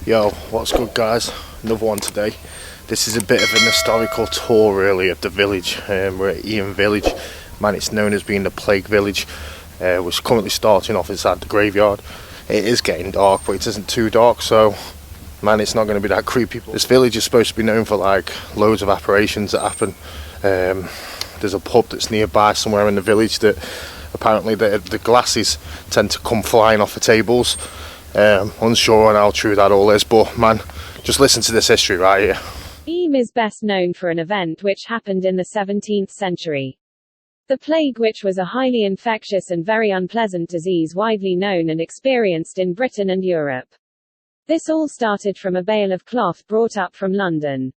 Yo, what's good guys? Another one today. This is a bit of an historical tour really of the village. We're at Eyam Village. Man, it's known as being the plague village. We're currently starting off inside the graveyard. It is getting dark, but it isn't too dark, so man, it's not going to be that creepy. This village is supposed to be known for like loads of apparitions that happen. There's a pub that's nearby somewhere in the village that apparently the glasses tend to come flying off the tables. Unsure on how true that all is, but man, just listen to this history right here. Eyam is best known for an event which happened in the 17th century. The plague, which was a highly infectious and very unpleasant disease widely known and experienced in Britain and Europe. This all started from a bale of cloth brought up from London.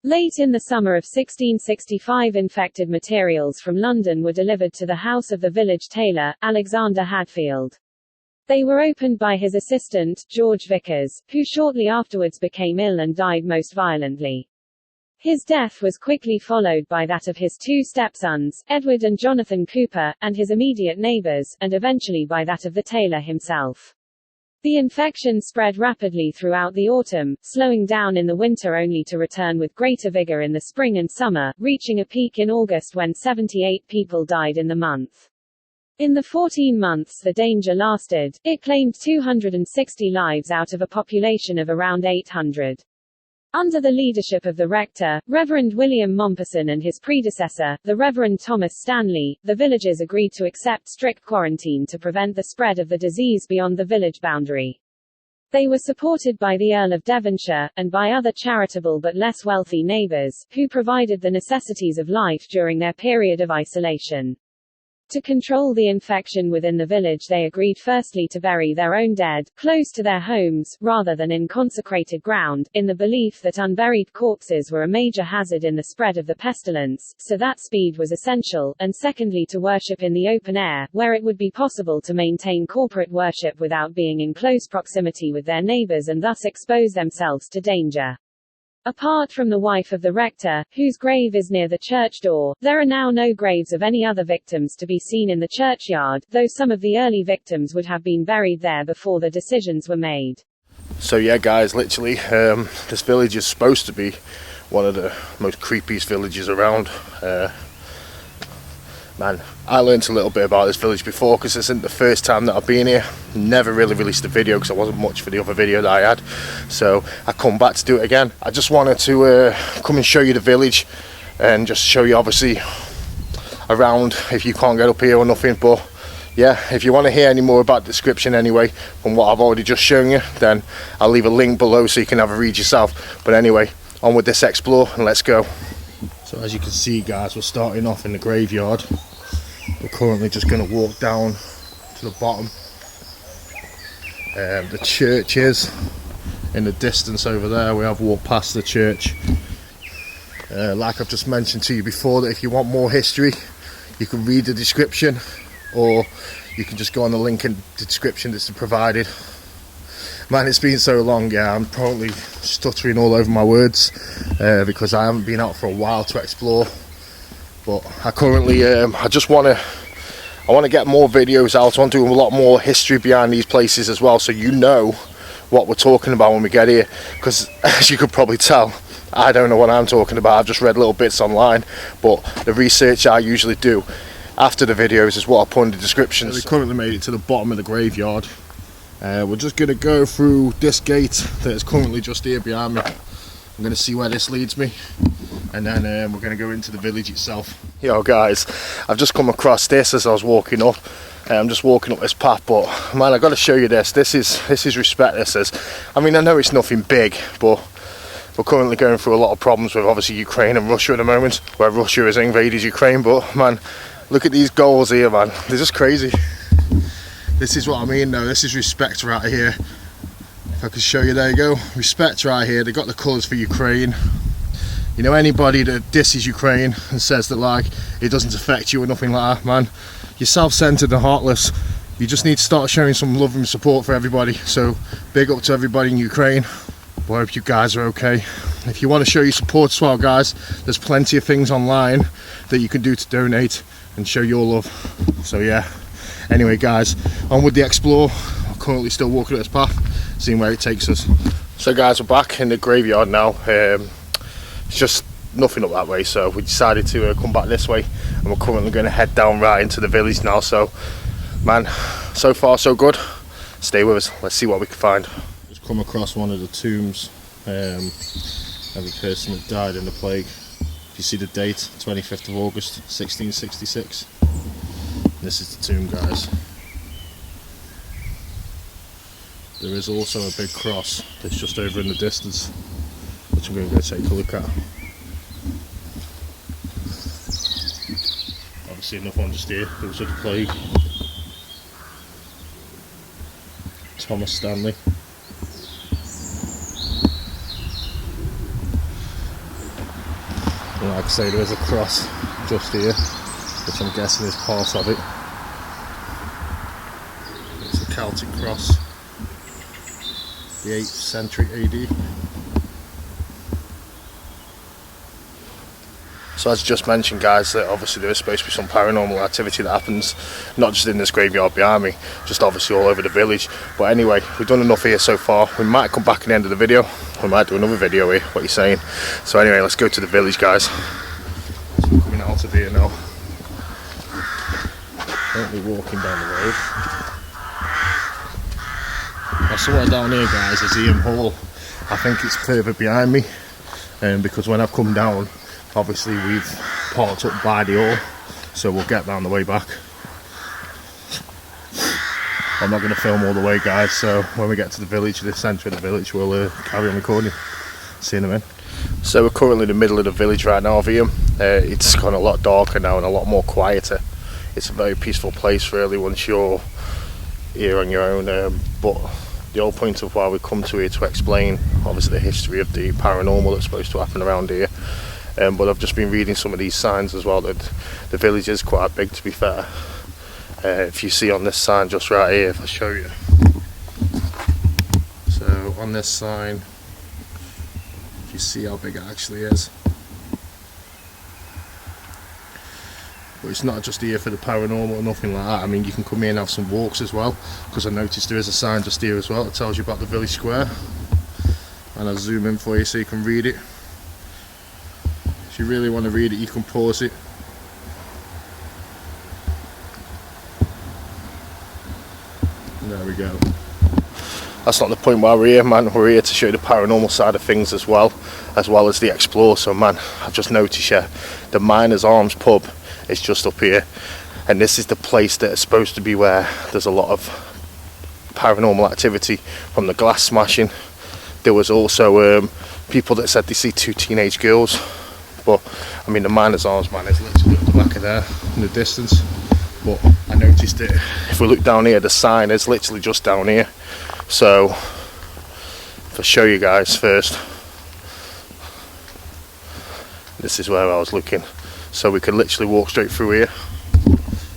Late in the summer of 1665, infected materials from London were delivered to the house of the village tailor, Alexander Hadfield. They were opened by his assistant, George Viccars, who shortly afterwards became ill and died most violently. His death was quickly followed by that of his two stepsons, Edward and Jonathan Cooper, and his immediate neighbours, and eventually by that of the tailor himself. The infection spread rapidly throughout the autumn, slowing down in the winter only to return with greater vigour in the spring and summer, reaching a peak in August when 78 people died in the month. In the 14 months the danger lasted, it claimed 260 lives out of a population of around 800. Under the leadership of the rector, Reverend William Mompesson, and his predecessor, the Reverend Thomas Stanley, the villagers agreed to accept strict quarantine to prevent the spread of the disease beyond the village boundary. They were supported by the Earl of Devonshire, and by other charitable but less wealthy neighbours, who provided the necessities of life during their period of isolation. To control the infection within the village, they agreed firstly to bury their own dead, close to their homes, rather than in consecrated ground, in the belief that unburied corpses were a major hazard in the spread of the pestilence, so that speed was essential, and secondly to worship in the open air, where it would be possible to maintain corporate worship without being in close proximity with their neighbours and thus expose themselves to danger. Apart from the wife of the rector, whose grave is near the church door, there are now no graves of any other victims to be seen in the churchyard, though some of the early victims would have been buried there before the decisions were made. So yeah guys, literally, this village is supposed to be one of the most creepiest villages around. Man, I learnt a little bit about this village before because this isn't the first time that I've been here. Never really released a video because I wasn't much for the other video that I had, so I come back to do it again. I just wanted to come and show you the village and just show you obviously around if you can't get up here or nothing. But yeah, if you want to hear any more about the description anyway from what I've already just shown you, then I'll leave a link below so you can have a read yourself. But anyway, on with this explore and let's go. So as you can see guys, we're starting off in the graveyard. We're currently just going to walk down to the bottom. The church is in the distance over there. We have walked past the church. Like I've just mentioned to you before, that if you want more history you can read the description, or you can just go on the link in the description that's provided. Man, it's been so long, yeah, I'm probably stuttering all over my words because I haven't been out for a while to explore. But I currently, I want to get more videos out. I want to do a lot more history behind these places as well, so you know what we're talking about when we get here. Because as you could probably tell, I don't know what I'm talking about. I've just read little bits online, but the research I usually do after the videos is what I put in the description. We currently made it to the bottom of the graveyard. We're just going to go through this gate that is currently just here behind me. I'm going to see where this leads me, and then we're going to go into the village itself. Yo guys, I've just come across this as I was walking up. I'm just walking up this path, but man, I got to show you this. This is respect. This is. I mean, I know it's nothing big, but we're currently going through a lot of problems with obviously Ukraine and Russia at the moment, where Russia has invaded Ukraine. But man, look at these goals here, man. They're just crazy. This is what I mean, though. This is respect right here. If I could show you, there you go. Respect right here. They got the colours for Ukraine. You know, anybody that disses Ukraine and says that like it doesn't affect you or nothing like that, man, you're self-centered and heartless. You just need to start showing some love and support for everybody. So big up to everybody in Ukraine. I hope you guys are okay. If you want to show your support as well, guys, there's plenty of things online that you can do to donate and show your love. So yeah, anyway guys, on with the explore. I'm currently still walking up this path, seeing where it takes us. So guys, we're back in the graveyard now. It's just nothing up that way, so we decided to come back this way, and we're currently going to head down right into the village now. So man, so far so good. Stay with us, let's see what we can find. Just come across one of the tombs of a person that died in the plague. If you see the date, 25th of August 1666. This is the tomb, guys. There is also a big cross that's just over in the distance, which I'm going to go take a look at. Obviously enough one just here, there was of the plague. Thomas Stanley. And like I say, there is a cross just here, which I'm guessing is part of it. It's a Celtic cross, the 8th century AD. So as just mentioned, guys, that obviously there is supposed to be some paranormal activity that happens, not just in this graveyard behind me, just obviously all over the village. But anyway, we've done enough here so far. We might come back at the end of the video. We might do another video here, what you're saying. So anyway, let's go to the village, guys. So we're coming out of here now. Currently walking down the road. Now somewhere down here, guys, is Eyam Hall. I think it's further behind me, because when I've come down, obviously we've parked up by the hall, so we'll get down the way back. I'm not going to film all the way, guys, so when we get to the village, the centre of the village, we'll carry on recording. See you in a minute. So we're currently in the middle of the village right now of Eyam. It's gone a lot darker now and a lot more quieter. It's a very peaceful place really once you're here on your own, but the whole point of why we come to here to explain obviously the history of the paranormal that's supposed to happen around here. But I've just been reading some of these signs as well, that the village is quite big, to be fair. If you see on this sign just right here, if I show you. So on this sign, if you see how big it actually is. But it's not just here for the paranormal or nothing like that. I mean, you can come here and have some walks as well, because I noticed there is a sign just here as well that tells you about the village square. And I'll zoom in for you so you can read it. If you really want to read it, you can pause it. There we go. That's not the point why we're here, man. We're here to show the paranormal side of things as well as the explore. So man, I've just noticed here, the Miners Arms pub is just up here, and this is the place that is supposed to be where there's a lot of paranormal activity from the glass smashing. There was also people that said they see 2 teenage girls. But I mean, the Miners Arms, man, is literally at the back of there in the distance. But I noticed it, if we look down here, the sign is literally just down here. So if I show you guys first, this is where I was looking. So we could literally walk straight through here,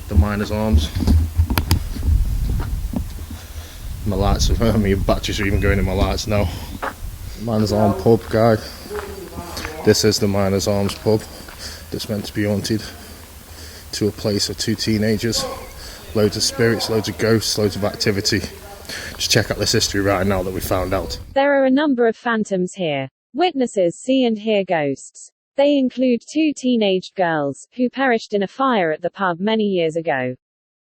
the Miners Arms. My lights are, I mean, batteries are even going in my lights now. Miners Arms pub, guy. This is the Miners Arms pub that's meant to be haunted to a place of 2 teenagers. Loads of spirits, loads of ghosts, loads of activity. Just check out this history right now that we found out. There are a number of phantoms here. Witnesses see and hear ghosts. They include 2 teenaged girls, who perished in a fire at the pub many years ago.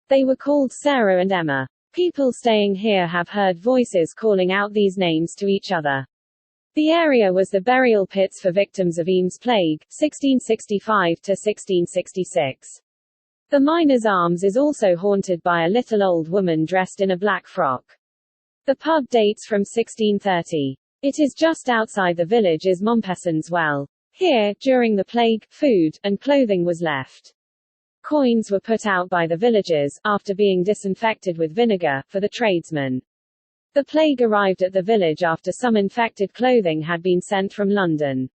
They were called Sarah and Emma. People staying here have heard voices calling out these names to each other. The area was the burial pits for victims of Eyam's plague, 1665 to 1666. The Miners' Arms is also haunted by a little old woman dressed in a black frock. The pub dates from 1630. It is just outside the village is Mompesson's well. Here, during the plague, food and clothing was left. Coins were put out by the villagers, after being disinfected with vinegar, for the tradesmen. The plague arrived at the village after some infected clothing had been sent from London.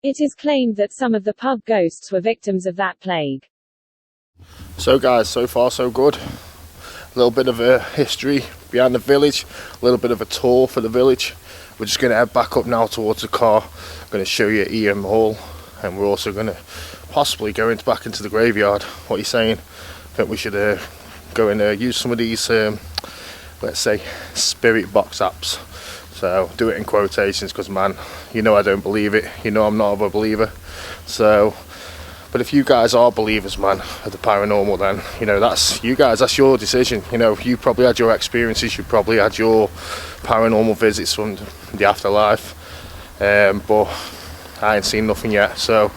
It is claimed that some of the pub ghosts were victims of that plague. So guys, so far so good. A little bit of a history behind the village, a little bit of a tour for the village. We're just going to head back up now towards the car. I'm going to show you Eyam Hall, and we're also going to possibly go back into the graveyard. What are you saying? I think we should go and use some of these, let's say, spirit box apps. So do it in quotations, because man, you know I don't believe it. You know I'm not a believer. So, but if you guys are believers, man, of the paranormal, then, you know, that's you guys, that's your decision. You know, you probably had your experiences, you probably had your paranormal visits from the afterlife, but I ain't seen nothing yet. So,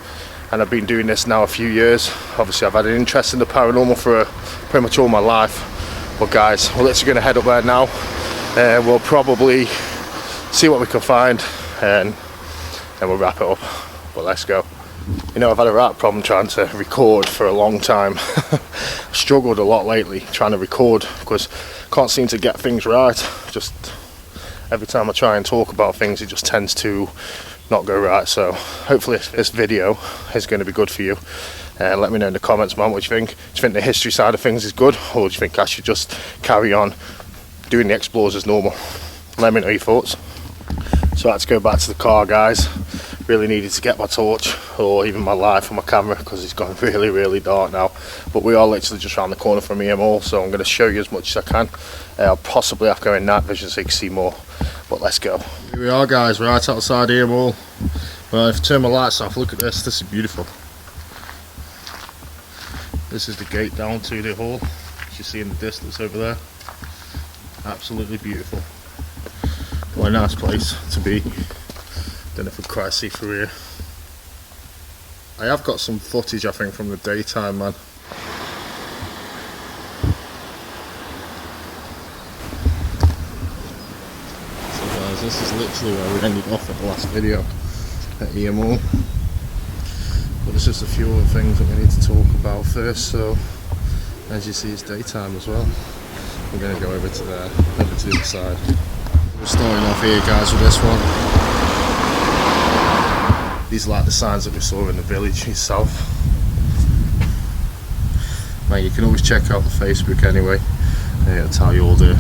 and I've been doing this now a few years. Obviously I've had an interest in the paranormal for pretty much all my life. But guys, we're literally going to head up there now. We'll probably see what we can find, and then we'll wrap it up. But let's go. You know, I've had a right problem trying to record for a long time. Struggled a lot lately trying to record, because I can't seem to get things right. Just every time I try and talk about things, it just tends to not go right. So hopefully this video is going to be good for you. Let me know in the comments, man, what you think. Do you think the history side of things is good, or do you think I should just carry on doing the explores as normal? Let me know your thoughts. So let's go back to the car, guys. Really needed to get my torch, or even my light for my camera, because it's gone really dark now. But we are literally just around the corner from Eyam Hall, so I'm going to show you as much as I can. I'll possibly have to go in night vision so you can see more, but let's go. Here we are, guys, right outside Eyam Hall. Well, if I turn my lights off, look at this. This is beautiful. This is the gate down to the hall, as you see in the distance over there. Absolutely beautiful. What a nice place to be. Don't know if we quite see through here. I have got some footage, I think, from the daytime, man. So guys, this is literally where we ended off at the last video at Eyam Hall. But there's just a few other things that we need to talk about first. So as you see, it's daytime as well. We're going to go over to there, over to the other side. We're starting off here, guys, with this one. These are like the signs that we saw in the village itself. Now you can always check out the Facebook anyway. It'll tell you all the,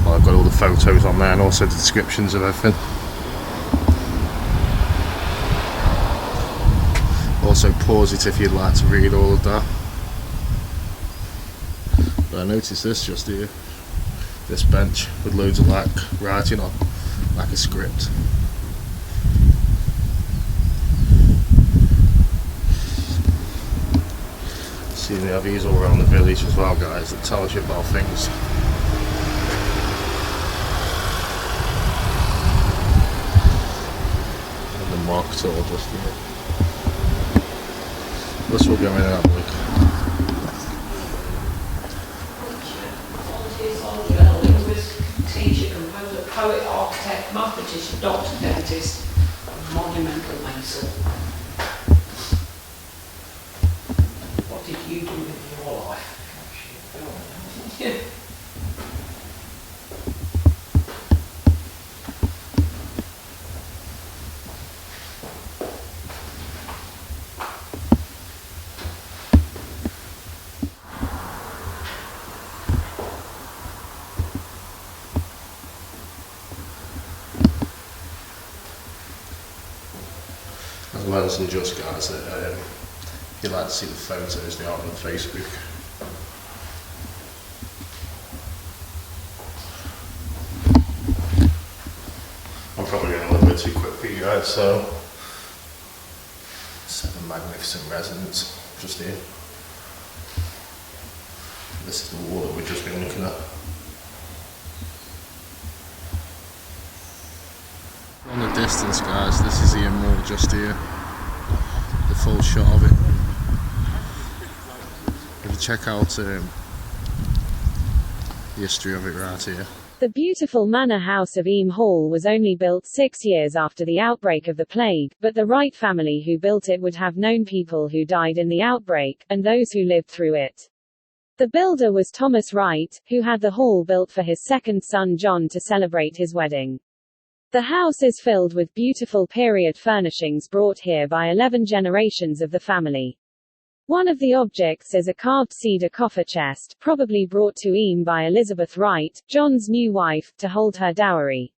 well, I've got all the photos on there and also the descriptions of everything. Also pause it if you'd like to read all of that. But I noticed this just here, this bench with loads of like writing on, like a script. See, they have these all around the village as well, guys, that tells you about things. And the market all just here. Let's all go in and have a look. Teacher, composer, poet, architect, mathematician, doctor, dentist, and monumental mason. What did you do with your life? As well as just, guys, that if you'd like to see the photos, they are on Facebook. I'm probably going a little bit too quick for you guys, so 7 magnificent residents just here. This is the wall that we've just been looking at. On the distance, guys, this is Eyam Village just here. The full shot of it. If you check out the history of it right here. The beautiful manor house of Eyam Hall was only built 6 years after the outbreak of the plague, but the Wright family who built it would have known people who died in the outbreak, and those who lived through it. The builder was Thomas Wright, who had the hall built for his second son John to celebrate his wedding. The house is filled with beautiful period furnishings brought here by 11 generations of the family. One of the objects is a carved cedar coffer chest, probably brought to Eyam by Elizabeth Wright, John's new wife, to hold her dowry.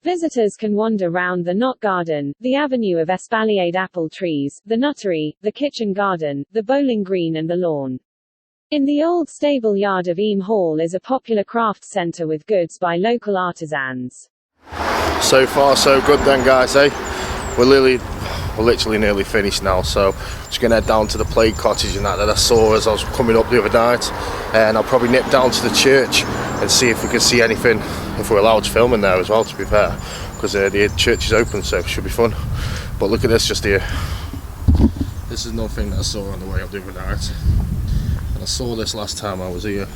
Visitors can wander round the knot garden, the avenue of espaliered apple trees, the nuttery, the kitchen garden, the bowling green and the lawn. In the old stable yard of Eyam Hall is a popular crafts centre with goods by local artisans. So far so good then, guys, eh? We're literally nearly finished now, so just gonna head down to the plague cottage and that I saw as I was coming up the other night, and I'll probably nip down to the church and see if we can see anything, if we're allowed to film in there as well, to be fair, because the church is open, so it should be fun. But look at this just here. This is nothing that I saw on the way up the other night, and I saw this last time I was here.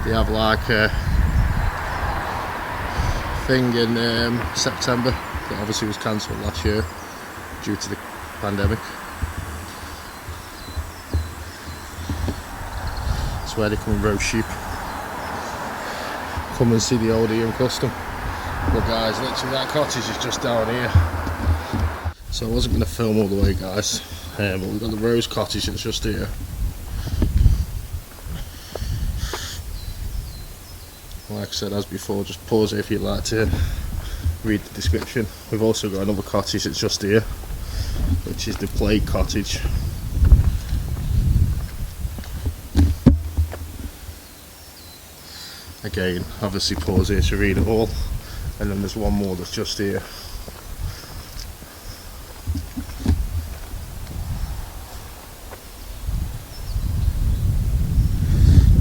They have like a thing in September that obviously was cancelled last year due to the pandemic. It's where they come and roast sheep. Come and see the old Eyam custom. But guys, literally that cottage is just down here. So I wasn't going to film all the way, guys, but we've got the Rose cottage that's just here. Like I said, as before, just pause it if you'd like to read the description. We've also got another cottage that's just here, which is the plague cottage. Again, obviously pause here to read it all. And then there's one more that's just here.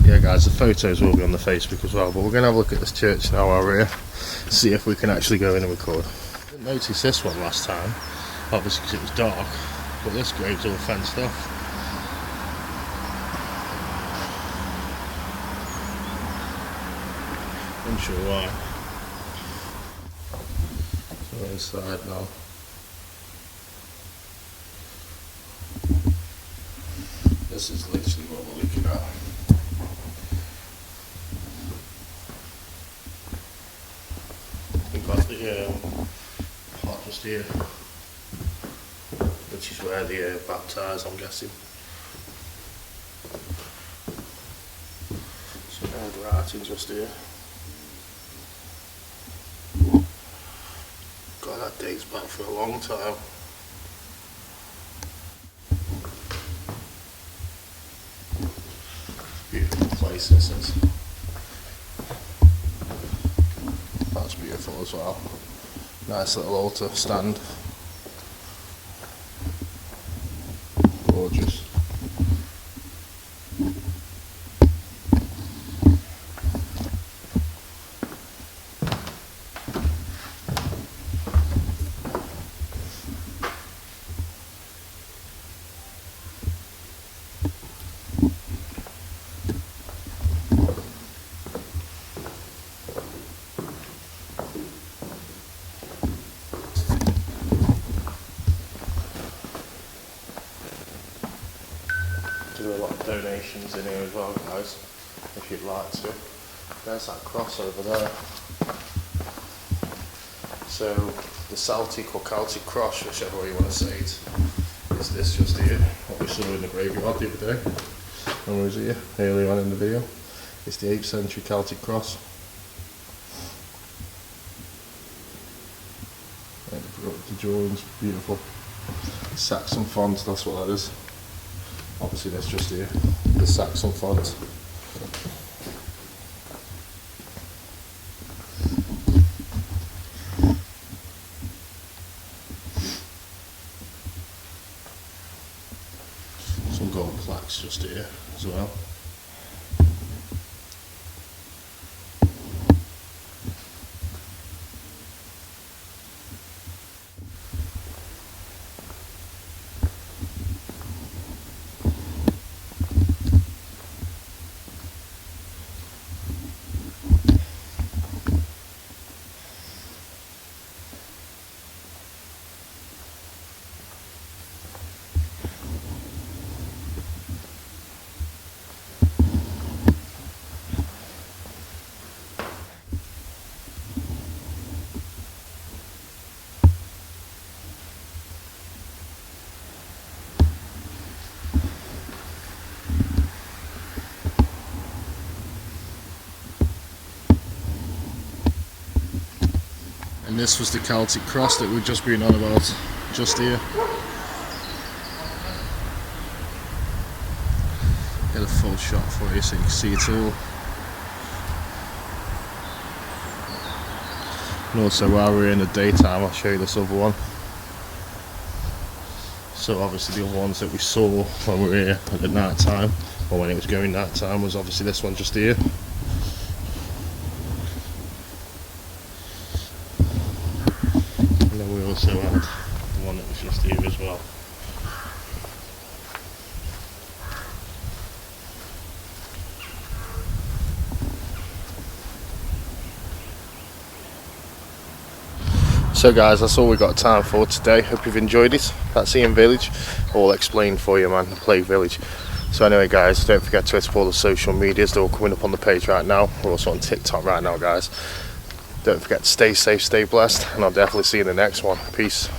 Yeah guys, the photos will be on the Facebook as well, but we're going to have a look at this church now while we're here, see if we can actually go in and record. I didn't notice this one last time, obviously because it was dark, but this grave's all fenced off. I'm sure why. So we're inside now. This is literally what we're looking at. We've got the pot just here, which is where they baptise, I'm guessing. Some old writing just here. God, that dates back for a long time. Beautiful place this is. That's beautiful as well. Nice little altar stand. Gorgeous. Do a lot of donations in here as well, guys, if you'd like to. There's that cross over there. So the Celtic or Celtic cross, whichever way you want to say it, is this just here, what we saw in the graveyard the other day when we was here earlier on in the video. It's the 8th century Celtic cross. And the drawings, beautiful. Saxon font, that's what that is. Obviously that's just here, the Saxon font. It's just here as well. And this was the Celtic cross that we've just been on about, just here. Get a full shot for you so you can see it all. And also while we're in the daytime, I'll show you this other one. So obviously the other ones that we saw when we were here at the night time, or when it was going night time, was obviously this one just here. We also had the one that was just here as well. So guys, that's all we got time for today. Hope you've enjoyed it. That's Eyam Village, all explained for you, man, the plague village. So anyway guys, don't forget to explore the social medias. They're all coming up on the page right now. We're also on TikTok right now guys. Don't forget to stay safe, stay blessed, and I'll definitely see you in the next one. Peace.